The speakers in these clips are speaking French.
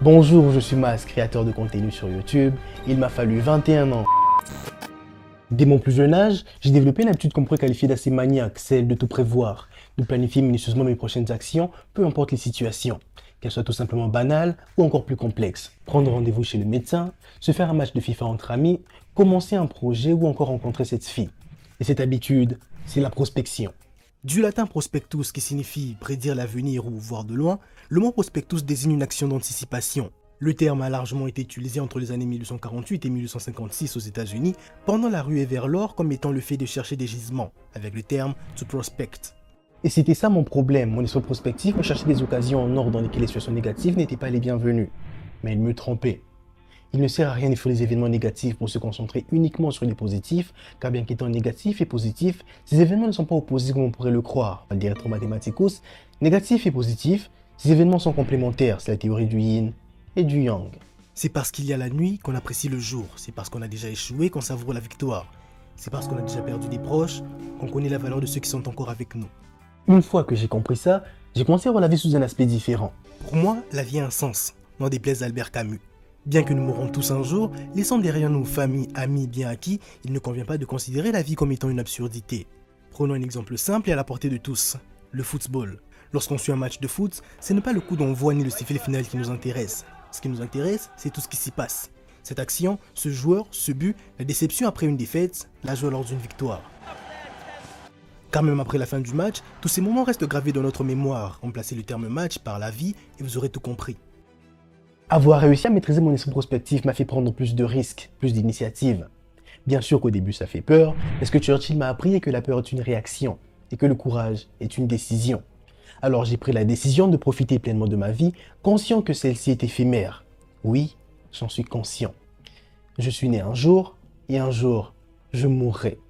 Bonjour, je suis Mas, créateur de contenu sur YouTube. Il m'a fallu 21 ans. Dès mon plus jeune âge, j'ai développé une habitude qu'on pourrait qualifier d'assez maniaque, celle de tout prévoir, de planifier minutieusement mes prochaines actions, peu importe les situations, qu'elles soient tout simplement banales ou encore plus complexes. Prendre rendez-vous chez le médecin, se faire un match de FIFA entre amis, commencer un projet ou encore rencontrer cette fille. Et cette habitude, c'est la prospection. Du latin prospectus qui signifie prédire l'avenir ou voir de loin, le mot prospectus désigne une action d'anticipation. Le terme a largement été utilisé entre les années 1848 et 1856 aux États-Unis pendant la ruée vers l'or comme étant le fait de chercher des gisements, avec le terme to prospect. Et c'était ça mon problème, mon esprit prospectif me cherchait des occasions en or dans lesquelles les situations négatives n'étaient pas les bienvenues. Mais il me trompait. Il ne sert à rien de faire des événements négatifs pour se concentrer uniquement sur les positifs, car bien qu'étant négatifs et positifs, ces événements ne sont pas opposés comme on pourrait le croire. On dirait trop mathématicos, négatifs et positifs, ces événements sont complémentaires, c'est la théorie du yin et du yang. C'est parce qu'il y a la nuit qu'on apprécie le jour, c'est parce qu'on a déjà échoué qu'on savoure la victoire, c'est parce qu'on a déjà perdu des proches qu'on connaît la valeur de ceux qui sont encore avec nous. Une fois que j'ai compris ça, j'ai commencé à voir la vie sous un aspect différent. Pour moi, la vie a un sens, n'en déplaise à Albert Camus. Bien que nous mourrons tous un jour, laissant derrière nous famille, amis, bien acquis, il ne convient pas de considérer la vie comme étant une absurdité. Prenons un exemple simple et à la portée de tous, le football. Lorsqu'on suit un match de foot, ce n'est pas le coup d'envoi ni le sifflet final qui nous intéresse. Ce qui nous intéresse, c'est tout ce qui s'y passe. Cette action, ce joueur, ce but, la déception après une défaite, la joie lors d'une victoire. Car même après la fin du match, tous ces moments restent gravés dans notre mémoire. Remplacez le terme match par la vie et vous aurez tout compris. Avoir réussi à maîtriser mon esprit prospectif m'a fait prendre plus de risques, plus d'initiatives. Bien sûr qu'au début ça fait peur, mais ce que Churchill m'a appris est que la peur est une réaction et que le courage est une décision. Alors j'ai pris la décision de profiter pleinement de ma vie, conscient que celle-ci est éphémère. Oui, j'en suis conscient. Je suis né un jour, et un jour, je mourrai.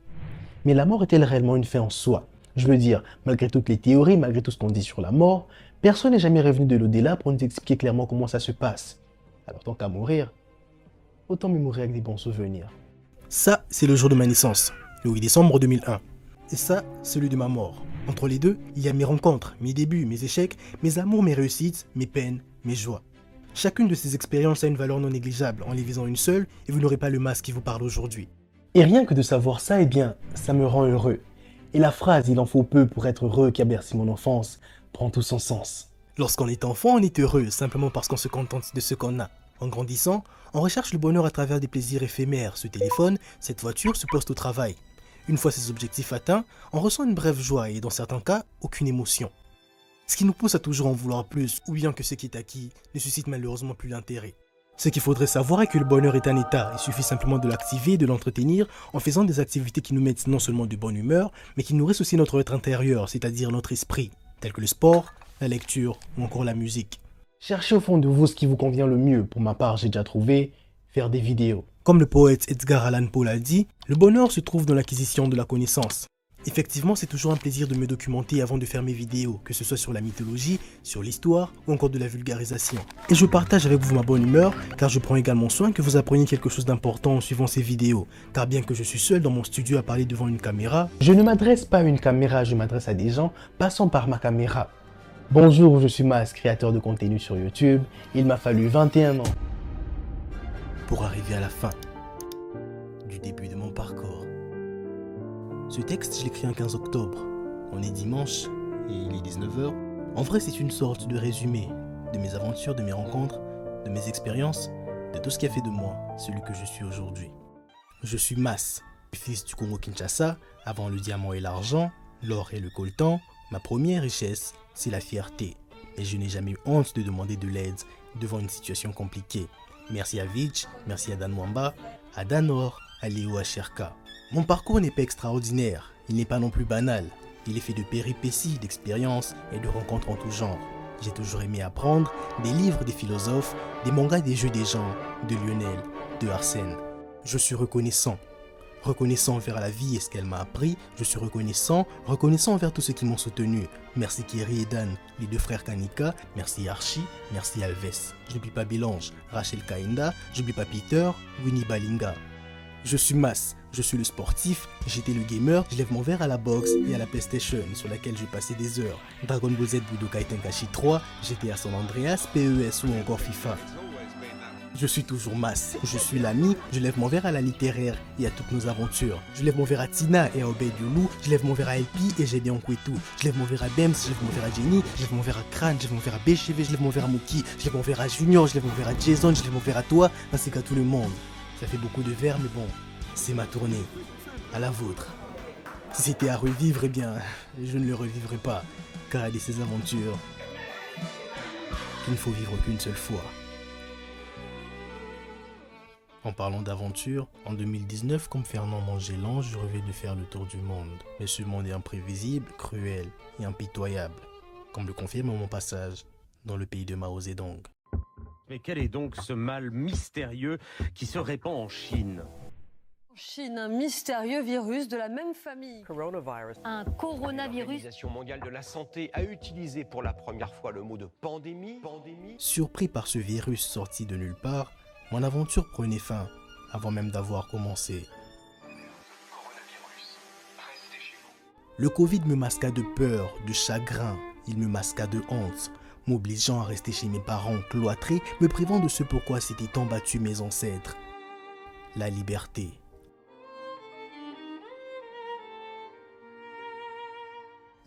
Mais la mort est-elle réellement une fin en soi? Je veux dire, malgré toutes les théories, malgré tout ce qu'on dit sur la mort, personne n'est jamais revenu de l'au-delà pour nous expliquer clairement comment ça se passe. Alors tant qu'à mourir, autant me mourir avec des bons souvenirs. Ça, c'est le jour de ma naissance, le 8 décembre 2001. Et ça, celui de ma mort. Entre les deux, il y a mes rencontres, mes débuts, mes échecs, mes amours, mes réussites, mes peines, mes joies. Chacune de ces expériences a une valeur non négligeable. En les visant une seule, et vous n'aurez pas le masque qui vous parle aujourd'hui. Et rien que de savoir ça, eh bien, ça me rend heureux. Et la phrase « il en faut peu pour être heureux qui a bercé mon enfance » prend tout son sens. Lorsqu'on est enfant, on est heureux, simplement parce qu'on se contente de ce qu'on a. En grandissant, on recherche le bonheur à travers des plaisirs éphémères, ce téléphone, cette voiture, ce poste au travail. Une fois ces objectifs atteints, on ressent une brève joie et dans certains cas, aucune émotion. Ce qui nous pousse à toujours en vouloir plus, ou bien que ce qui est acquis ne suscite malheureusement plus d'intérêt. Ce qu'il faudrait savoir est que le bonheur est un état, il suffit simplement de l'activer et de l'entretenir en faisant des activités qui nous mettent non seulement de bonne humeur, mais qui nourrissent aussi notre être intérieur, c'est-à-dire notre esprit, tels que le sport, la lecture ou encore la musique. Cherchez au fond de vous ce qui vous convient le mieux. Pour ma part, j'ai déjà trouvé faire des vidéos. Comme le poète Edgar Allan Poe l'a dit, le bonheur se trouve dans l'acquisition de la connaissance. Effectivement, c'est toujours un plaisir de me documenter avant de faire mes vidéos, que ce soit sur la mythologie, sur l'histoire ou encore de la vulgarisation. Et je partage avec vous ma bonne humeur, car je prends également soin que vous appreniez quelque chose d'important en suivant ces vidéos. Car bien que je suis seul dans mon studio à parler devant une caméra, je ne m'adresse pas à une caméra, je m'adresse à des gens passant par ma caméra. Bonjour, je suis Mas, créateur de contenu sur YouTube. Il m'a fallu 21 ans pour arriver à la fin du début de mon parcours. Ce texte, je l'ai écrit un 15 octobre. On est dimanche et il est 19h. En vrai, c'est une sorte de résumé de mes aventures, de mes rencontres, de mes expériences, de tout ce qui a fait de moi celui que je suis aujourd'hui. Je suis Mas, fils du Congo-Kinshasa, avant le diamant et l'argent, l'or et le coltan. Ma première richesse, c'est la fierté. Et je n'ai jamais eu honte de demander de l'aide devant une situation compliquée. Merci à Vitch, merci à Dan Mwamba, à Danor, à Léo Acherka. Mon parcours n'est pas extraordinaire, il n'est pas non plus banal. Il est fait de péripéties, d'expériences et de rencontres en tout genre. J'ai toujours aimé apprendre des livres des philosophes, des mangas des jeux des gens, de Lionel, de Arsène. Je suis reconnaissant. Reconnaissant envers la vie et ce qu'elle m'a appris, je suis reconnaissant envers tous ceux qui m'ont soutenu. Merci Kerry et Dan, les deux frères Kanika, merci Archie, merci Alves. J'oublie pas Bélange, Rachel Kainda, j'oublie pas Peter, Winnie Balinga. Je suis Mas, je suis le sportif, j'étais le gamer, je lève mon verre à la boxe et à la PlayStation sur laquelle je passais des heures. Dragon Ball Z Budokai Tenkaichi 3, GTA San Andreas, PES ou encore FIFA. Je suis toujours Mas, je suis l'ami, je lève mon verre à la littéraire et à toutes nos aventures. Je lève mon verre à Tina et à Obey Diolou, je lève mon verre à LP et Gédéon Kouetou. Je lève mon verre à Bems, je lève mon verre à Jenny, je lève mon verre à Crane, je lève mon verre à BCV, je lève mon verre à Mookie, je lève mon verre à Junior, je lève mon verre à Jason, je lève mon verre à toi, ainsi qu'à tout le monde. Ça fait beaucoup de verres, mais bon, c'est ma tournée. À la vôtre. Si c'était à revivre, eh bien, je ne le revivrai pas, car il y a ces aventures qu'il ne faut vivre qu'une seule fois. En parlant d'aventure, en 2019, comme Fernand Magellan, je rêvais de faire le tour du monde. Mais ce monde est imprévisible, cruel et impitoyable, comme le confirme mon passage dans le pays de Mao Zedong. Mais quel est donc ce mal mystérieux qui se répand en Chine ? En Chine, un mystérieux virus de la même famille. Un coronavirus. L'Organisation mondiale de la santé a utilisé pour la première fois le mot de pandémie. Surpris par ce virus sorti de nulle part, mon aventure prenait fin, avant même d'avoir commencé. Le Covid me masqua de peur, de chagrin, il me masqua de honte, m'obligeant à rester chez mes parents cloîtrés, me privant de ce pourquoi s'étaient tant battus mes ancêtres. La liberté.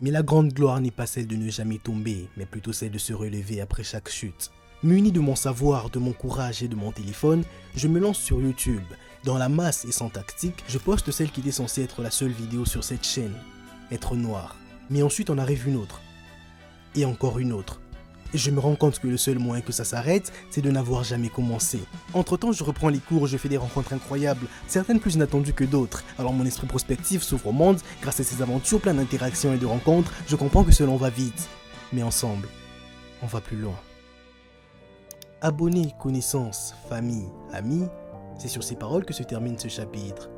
Mais la grande gloire n'est pas celle de ne jamais tomber, mais plutôt celle de se relever après chaque chute. Muni de mon savoir, de mon courage et de mon téléphone, je me lance sur YouTube. Dans la masse et sans tactique, je poste celle qui était censée être la seule vidéo sur cette chaîne, être noir. Mais ensuite en arrive une autre, et encore une autre. Et je me rends compte que le seul moyen que ça s'arrête, c'est de n'avoir jamais commencé. Entre temps, je reprends les cours, je fais des rencontres incroyables, certaines plus inattendues que d'autres. Alors mon esprit prospectif s'ouvre au monde, grâce à ces aventures pleines d'interactions et de rencontres, je comprends que cela va vite. Mais ensemble, on va plus loin. Abonnés, connaissances, famille, amis, c'est sur ces paroles que se termine ce chapitre.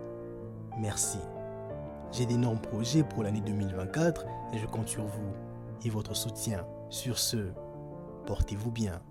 Merci. J'ai d'énormes projets pour l'année 2024 et je compte sur vous et votre soutien. Sur ce, portez-vous bien.